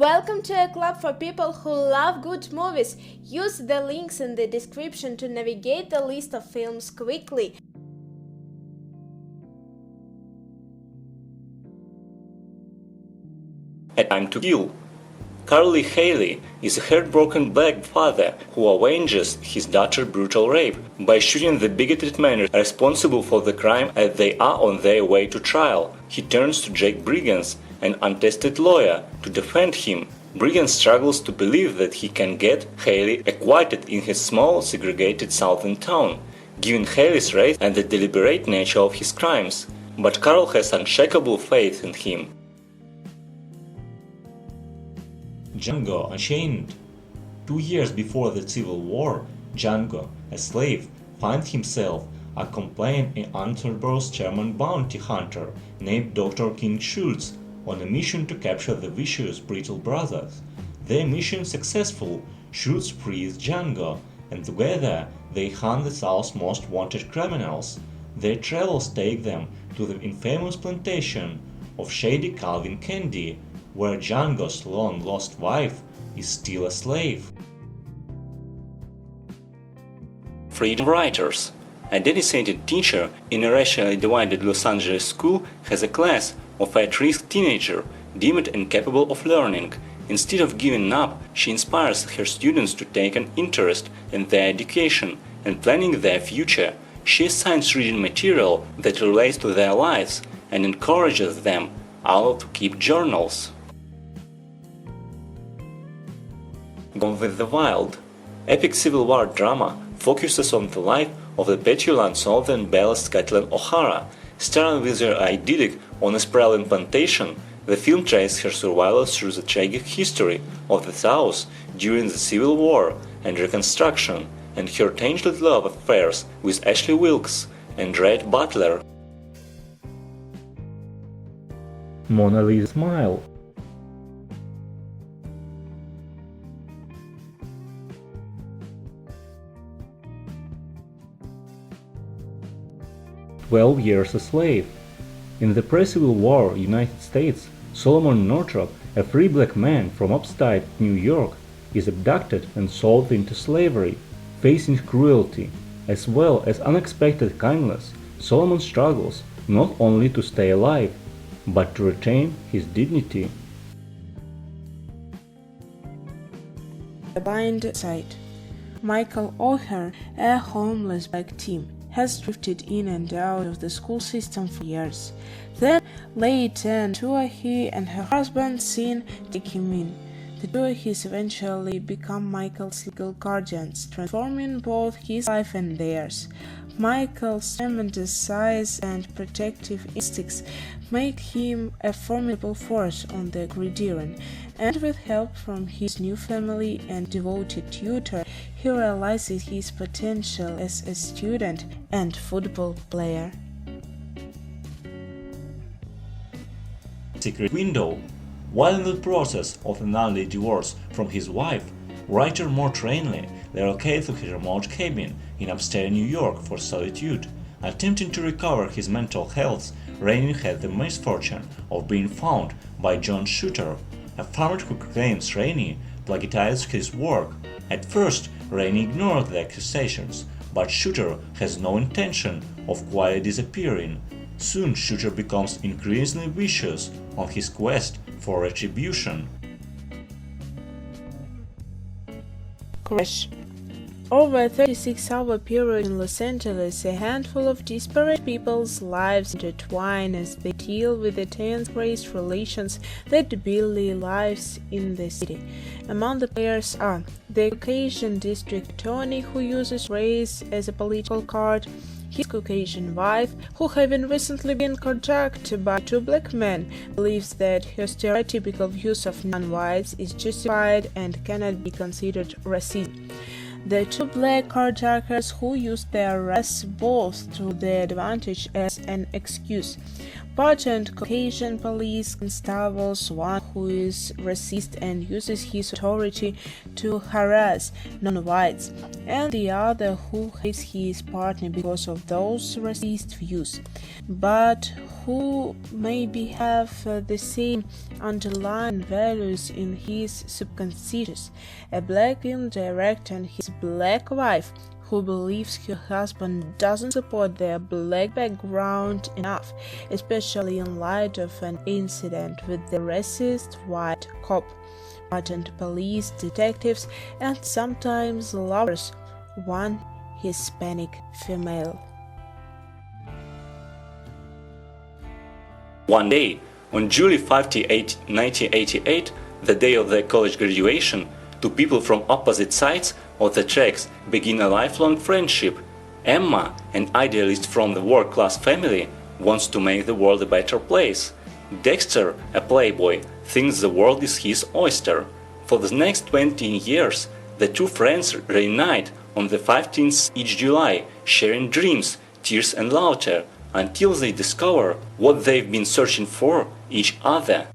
Welcome to a club for people who love good movies. Use the links in the description to navigate the list of films quickly. A Time to Kill. Carly Haley is a heartbroken black father who avenges his daughter's brutal rape by shooting the bigoted man responsible for the crime as they are on their way to trial. He turns to Jake Brigance, an untested lawyer, to defend him. Brigance struggles to believe that he can get Haley acquitted in his small, segregated southern town, given Haley's race and the deliberate nature of his crimes. But Carl has unshakable faith in him. Django Unchained. 2 years before the Civil War, Django, a slave, finds himself accompanying an unorthodox German bounty hunter named Dr. King Schultz on a mission to capture the vicious Brittle brothers. Their mission successful, Schultz frees Django, and together they hunt the South's most wanted criminals. Their travels take them to the infamous plantation of shady Calvin Candy, where Django's long-lost wife is still a slave. Freedom Writers. A dedicated teacher in a racially divided Los Angeles school has a class of at-risk teenagers deemed incapable of learning. Instead of giving up, she inspires her students to take an interest in their education and planning their future. She assigns reading material that relates to their lives and encourages them all to keep journals. Gone with the Wild. Epic Civil War drama focuses on the life of the petulant Southern belle Scotland O'Hara. Starring with her idyllic on a sprawling plantation, the film traces her survival through the tragic history of the South during the Civil War and Reconstruction, and her tangled love affairs with Ashley Wilkes and Rhett Butler. Mona Lisa's Smile. "12 Years a Slave." In the pre-Civil War United States, Solomon Northrop, a free black man from upstate New York, is abducted and sold into slavery. Facing cruelty, as well as unexpected kindness, Solomon struggles not only to stay alive, but to retain his dignity. The Blind Side. Michael O'Hare, a homeless black teen, has drifted in and out of the school system for years. Then, late in he and her husband Sean take him in. The Tuahis eventually become Michael's legal guardians, transforming both his life and theirs. Michael's tremendous size and protective instincts make him a formidable force on the gridiron, and with help from his new family and devoted tutor, he realizes his potential as a student and football player. Secret Window. While in the process of annulling divorce from his wife, writer Mort Rainley relocated to his remote cabin in upstate New York for solitude. Attempting to recover his mental health, Rainey had the misfortune of being found by John Shooter, a farmer who claims Rainey plagiarized his work. At first, Rainey ignored the accusations, but Shooter has no intention of quietly disappearing. Soon, Shooter becomes increasingly vicious on his quest for retribution. Crash. Over a 36-hour period in Los Angeles, a handful of disparate people's lives intertwine as they deal with the tense race relations that Billy lives in the city. Among the players are the Caucasian district attorney who uses race as a political card, his Caucasian wife, who having recently been carjacked by two black men, believes that her stereotypical views of non-whites is justified and cannot be considered racism. The two black carjackers who use their race both to their advantage as an excuse. Patent Caucasian police constables, one who is racist and uses his authority to harass non-whites, and the other who hates his partner because of those racist views, but who maybe have the same underlying values in his subconscious. A black film director and his black wife who believes her husband doesn't support their black background enough, especially in light of an incident with the racist white cop. Patent police, detectives, and sometimes lovers, one Hispanic female. One day, on July 58, 1988, the day of their college graduation, two people from opposite sides of the tracks begin a lifelong friendship. Emma, an idealist from the work-class family, wants to make the world a better place. Dexter, a playboy, thinks the world is his oyster. For the next 20 years, the two friends reunite on the 15th each July, sharing dreams, tears and laughter, until they discover what they've been searching for each other.